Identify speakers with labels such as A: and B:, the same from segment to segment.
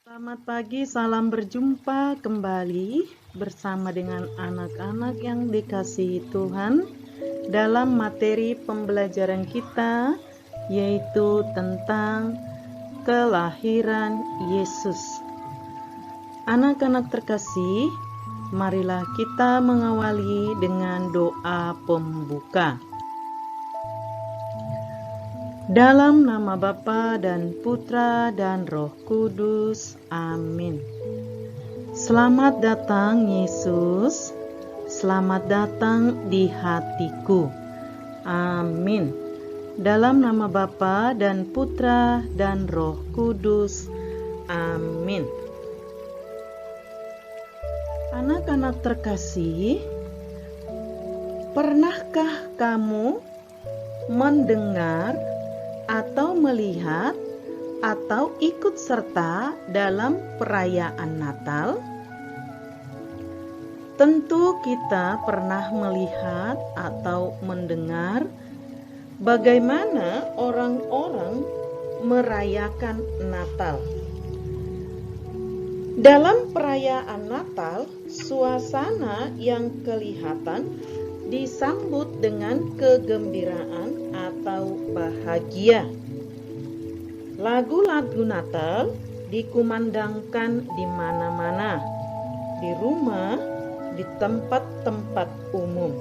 A: Selamat pagi, salam berjumpa kembali bersama dengan anak-anak yang dikasihi Tuhan dalam materi pembelajaran kita, yaitu tentang kelahiran Yesus. Anak-anak terkasih, marilah kita mengawali dengan doa pembuka. Dalam nama Bapa dan Putra dan Roh Kudus. Amin. Selamat datang Yesus. Selamat datang di hatiku. Amin. Dalam nama Bapa dan Putra dan Roh Kudus. Amin. Anak-anak terkasih, pernahkah kamu mendengar atau melihat atau ikut serta dalam perayaan Natal? Tentu kita pernah melihat atau mendengar bagaimana orang-orang merayakan Natal. Dalam perayaan Natal, suasana yang kelihatan disambut dengan kegembiraan atau bahagia. Lagu-lagu Natal dikumandangkan di mana-mana, di rumah, di tempat-tempat umum.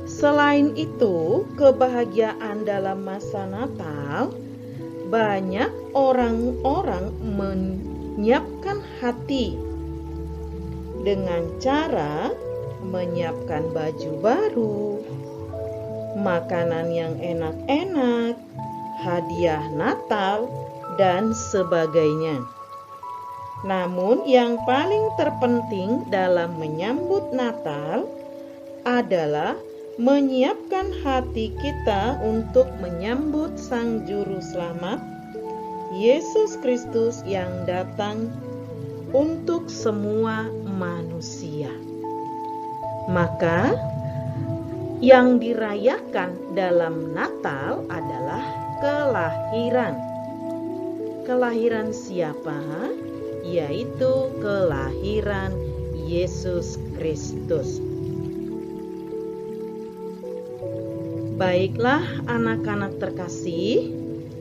A: Selain itu, kebahagiaan dalam masa Natal, banyak orang-orang menyiapkan hati dengan cara menyiapkan baju baru, makanan yang enak-enak, hadiah Natal, dan sebagainya. Namun yang paling terpenting dalam menyambut Natal adalah menyiapkan hati kita untuk menyambut Sang Juru Selamat, Yesus Kristus yang datang untuk semua manusia. Maka yang dirayakan dalam Natal adalah kelahiran. Kelahiran siapa? Yaitu kelahiran Yesus Kristus. Baiklah anak-anak terkasih,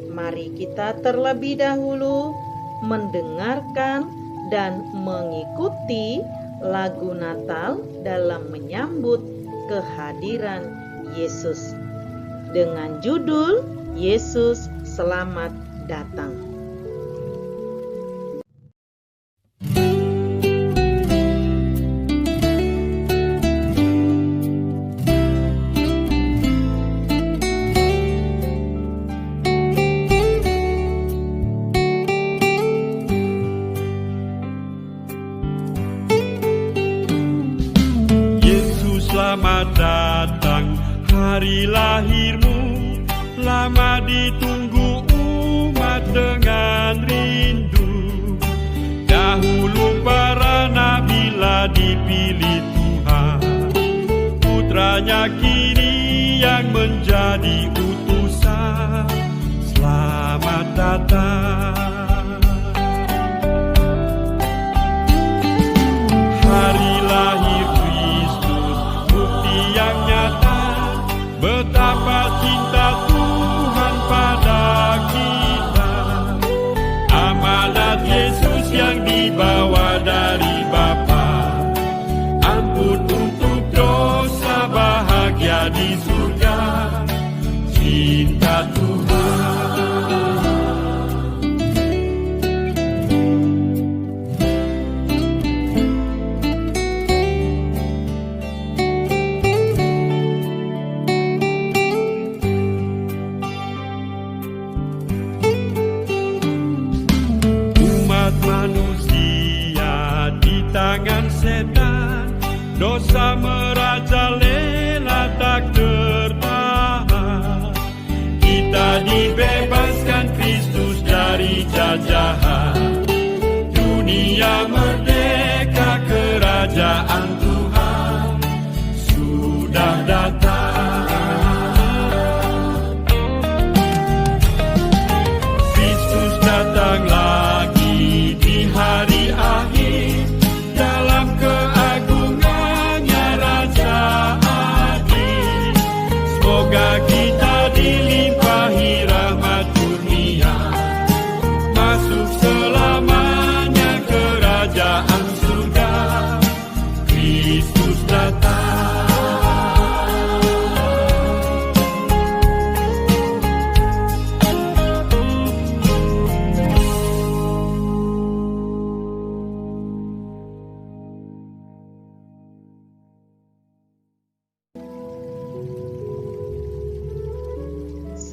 A: mari kita terlebih dahulu mendengarkan dan mengikuti lagu Natal dalam menyambut kehadiran Yesus dengan judul Yesus Selamat Datang.
B: Selamat datang hari lahirmu, lama ditunggu umat dengan rindu. Dahulu para nabilah dipilih Tuhan, putranya kini yang menjadi utusan. Selamat datang. Hari lahir yang nyata, betapa cinta Tuhan pada kita. Amanat Yesus yang dibawa dari Bapa, ampun untuk dosa, bahagia di surga, cinta Tuhan. Manusia di tangan setan, dosa merajalela tak tertahan. Kita dibebaskan Kristus dari jajahan, dunia merdeka, kerajaan Tuhan sudah datang. Kristus datang lagi di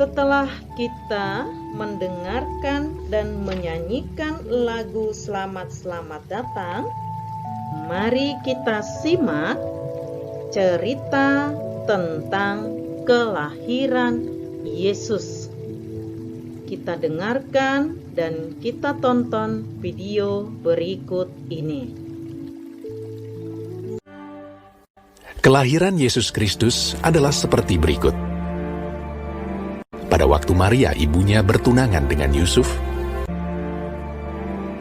A: Setelah kita mendengarkan dan menyanyikan lagu Selamat-Selamat Datang, mari kita simak cerita tentang kelahiran Yesus. Kita dengarkan dan kita tonton video berikut ini.
C: Kelahiran Yesus Kristus adalah seperti berikut. Pada waktu Maria ibunya bertunangan dengan Yusuf,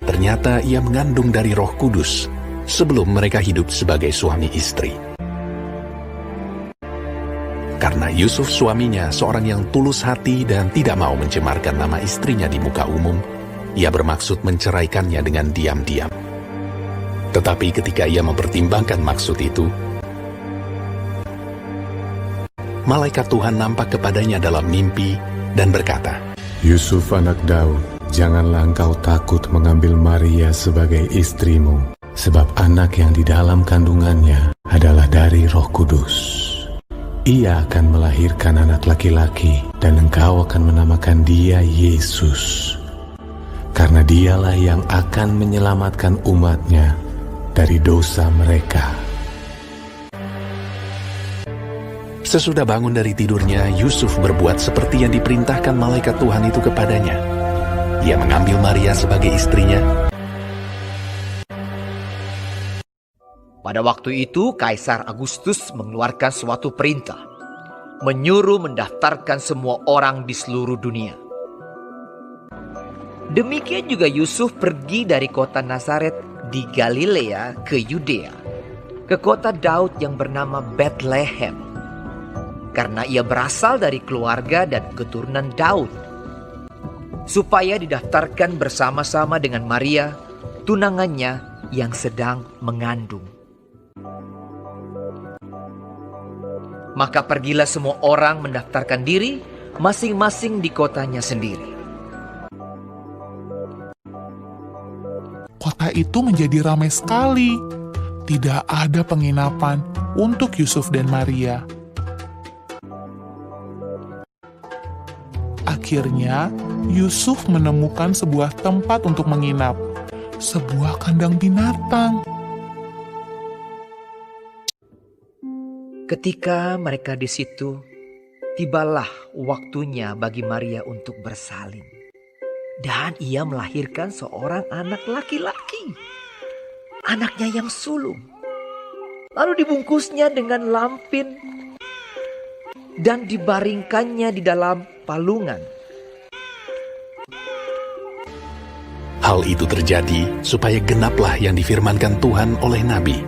C: ternyata ia mengandung dari Roh Kudus sebelum mereka hidup sebagai suami istri. Karena Yusuf suaminya seorang yang tulus hati dan tidak mau mencemarkan nama istrinya di muka umum, ia bermaksud menceraikannya dengan diam-diam. Tetapi ketika ia mempertimbangkan maksud itu, malaikat Tuhan nampak kepadanya dalam mimpi dan berkata,
D: Yusuf anak Daud, janganlah engkau takut mengambil Maria sebagai istrimu, sebab anak yang di dalam kandungannya adalah dari Roh Kudus. Ia akan melahirkan anak laki-laki, dan engkau akan menamakan dia Yesus, karena dialah yang akan menyelamatkan umatnya dari dosa mereka.
C: Sesudah bangun dari tidurnya, Yusuf berbuat seperti yang diperintahkan malaikat Tuhan itu kepadanya. Ia mengambil Maria sebagai istrinya.
E: Pada waktu itu, Kaisar Agustus mengeluarkan suatu perintah, menyuruh mendaftarkan semua orang di seluruh dunia. Demikian juga Yusuf pergi dari kota Nazaret di Galilea ke Yudea, ke kota Daud yang bernama Bethlehem, karena ia berasal dari keluarga dan keturunan Daud, supaya didaftarkan bersama-sama dengan Maria, tunangannya yang sedang mengandung. Maka pergilah semua orang mendaftarkan diri masing-masing di kotanya sendiri.
F: Kota itu menjadi ramai sekali. Tidak ada penginapan untuk Yusuf dan Maria. Akhirnya, Yusuf menemukan sebuah tempat untuk menginap, sebuah kandang binatang.
E: Ketika mereka di situ, tibalah waktunya bagi Maria untuk bersalin. Dan ia melahirkan seorang anak laki-laki, anaknya yang sulung. Lalu dibungkusnya dengan lampin dan dibaringkannya di dalam palungan.
C: Hal itu terjadi supaya genaplah yang difirmankan Tuhan oleh Nabi.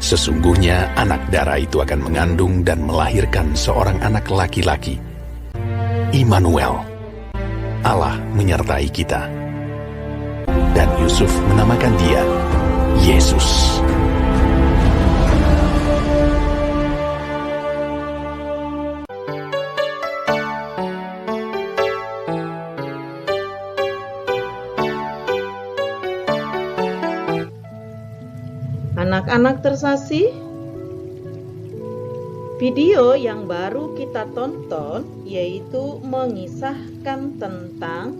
C: Sesungguhnya anak darah itu akan mengandung dan melahirkan seorang anak laki-laki. Immanuel, Allah menyertai kita. Dan Yusuf menamakan dia Yesus.
A: Anak-anak tersasih, video yang baru kita tonton yaitu mengisahkan tentang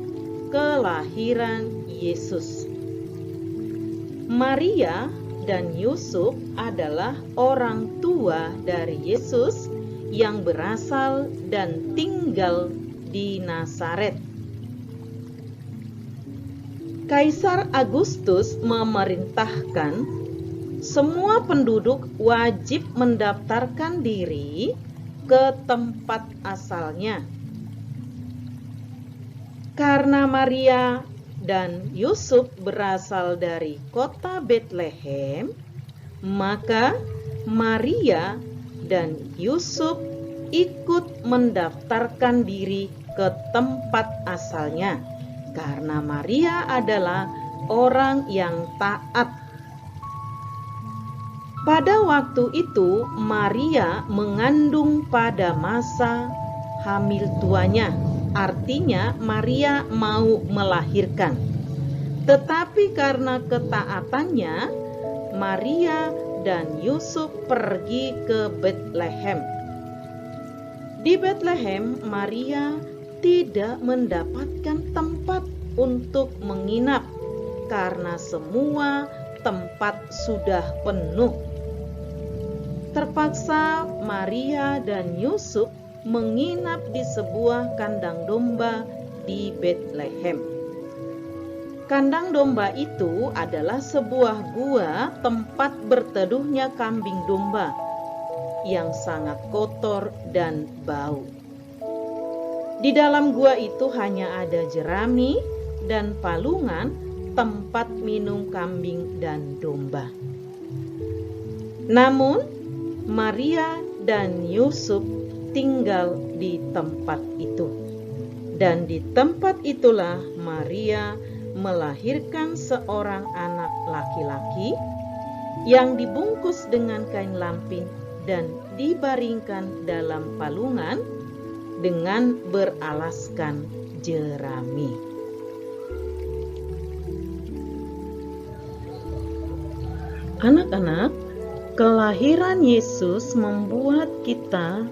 A: kelahiran Yesus. Maria dan Yusuf adalah orang tua dari Yesus yang berasal dan tinggal di Nazaret. Kaisar Agustus memerintahkan semua penduduk wajib mendaftarkan diri ke tempat asalnya. Karena Maria dan Yusuf berasal dari kota Bethlehem, maka Maria dan Yusuf ikut mendaftarkan diri ke tempat asalnya. Karena Maria adalah orang yang taat. Pada waktu itu, Maria mengandung pada masa hamil tuanya. Artinya, Maria mau melahirkan. Tetapi karena ketaatannya, Maria dan Yusuf pergi ke Bethlehem. Di Bethlehem, Maria tidak mendapatkan tempat untuk menginap karena semua tempat sudah penuh. Terpaksa Maria dan Yusuf menginap di sebuah kandang domba di Bethlehem. Kandang domba itu adalah sebuah gua tempat berteduhnya kambing domba yang sangat kotor dan bau. Di dalam gua itu hanya ada jerami dan palungan tempat minum kambing dan domba. Namun, Maria dan Yusuf tinggal di tempat itu. Dan di tempat itulah Maria melahirkan seorang anak laki-laki yang dibungkus dengan kain lampin dan dibaringkan dalam palungan dengan beralaskan jerami. Anak-anak, kelahiran Yesus membuat kita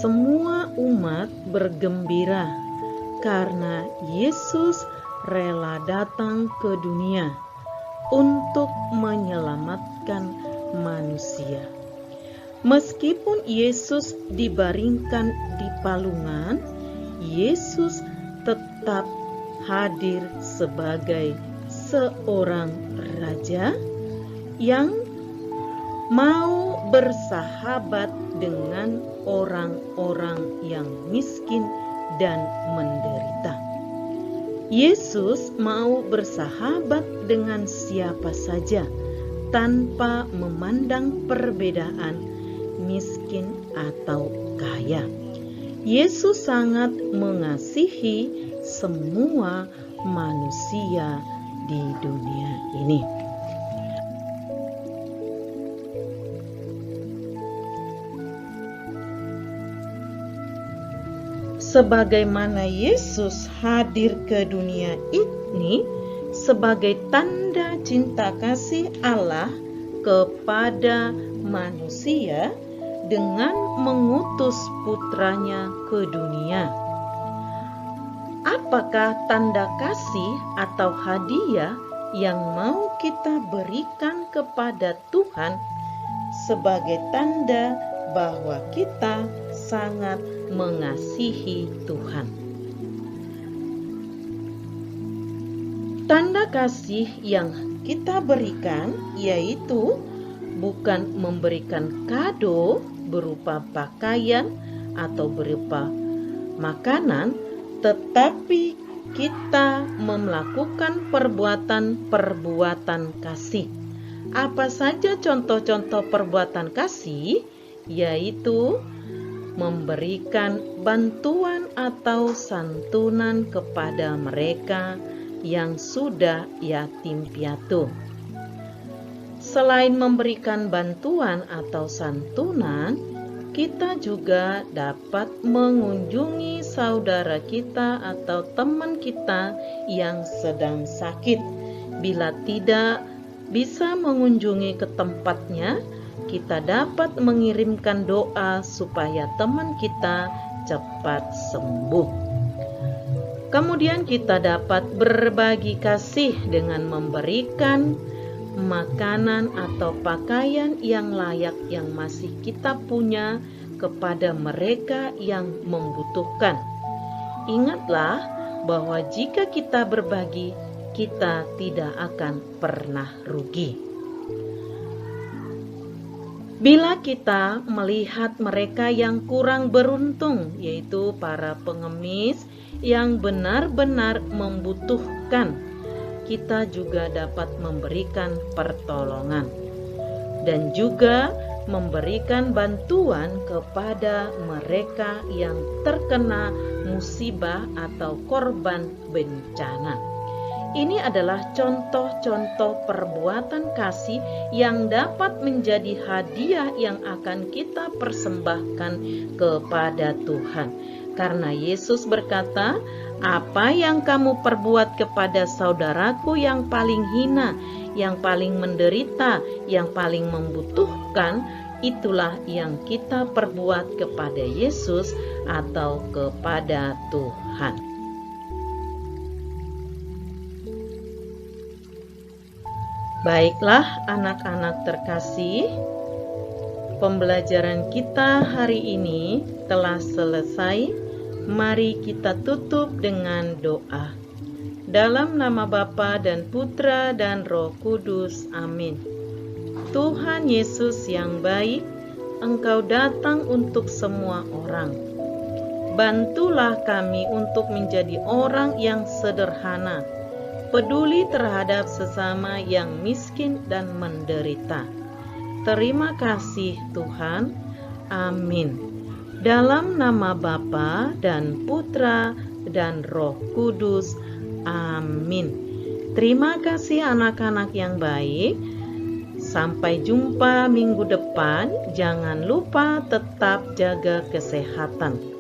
A: semua umat bergembira karena Yesus rela datang ke dunia untuk menyelamatkan manusia. Meskipun Yesus dibaringkan di palungan, Yesus tetap hadir sebagai seorang raja yang mau bersahabat dengan orang-orang yang miskin dan menderita. Yesus mau bersahabat dengan siapa saja tanpa memandang perbedaan miskin atau kaya. Yesus sangat mengasihi semua manusia di dunia ini. Sebagaimana Yesus hadir ke dunia ini sebagai tanda cinta kasih Allah kepada manusia dengan mengutus putranya ke dunia. Apakah tanda kasih atau hadiah yang mau kita berikan kepada Tuhan sebagai tanda bahwa kita sangat mengasihi Tuhan? Tanda kasih yang kita berikan yaitu bukan memberikan kado berupa pakaian atau berupa makanan, tetapi kita melakukan perbuatan-perbuatan kasih. Apa saja contoh-contoh perbuatan kasih? Yaitu memberikan bantuan atau santunan kepada mereka yang sudah yatim piatu. Selain memberikan bantuan atau santunan, kita juga dapat mengunjungi saudara kita atau teman kita yang sedang sakit. Bila tidak bisa mengunjungi ke tempatnya, kita dapat mengirimkan doa supaya teman kita cepat sembuh. Kemudian kita dapat berbagi kasih dengan memberikan makanan atau pakaian yang layak yang masih kita punya kepada mereka yang membutuhkan. Ingatlah bahwa jika kita berbagi, kita tidak akan pernah rugi. Bila kita melihat mereka yang kurang beruntung, yaitu para pengemis yang benar-benar membutuhkan, kita juga dapat memberikan pertolongan dan juga memberikan bantuan kepada mereka yang terkena musibah atau korban bencana. Ini adalah contoh-contoh perbuatan kasih yang dapat menjadi hadiah yang akan kita persembahkan kepada Tuhan. Karena Yesus berkata, "Apa yang kamu perbuat kepada saudaraku yang paling hina, yang paling menderita, yang paling membutuhkan, itulah yang kita perbuat kepada Yesus atau kepada Tuhan. Baiklah anak-anak terkasih, pembelajaran kita hari ini telah selesai. Mari kita tutup dengan doa. Dalam nama Bapa dan Putra dan Roh Kudus. Amin. Tuhan Yesus yang baik, Engkau datang untuk semua orang. Bantulah kami untuk menjadi orang yang sederhana, peduli terhadap sesama yang miskin dan menderita. Terima kasih Tuhan. Amin. Dalam nama Bapa dan Putra dan Roh Kudus. Amin. Terima kasih anak-anak yang baik. Sampai jumpa minggu depan. Jangan lupa tetap jaga kesehatan.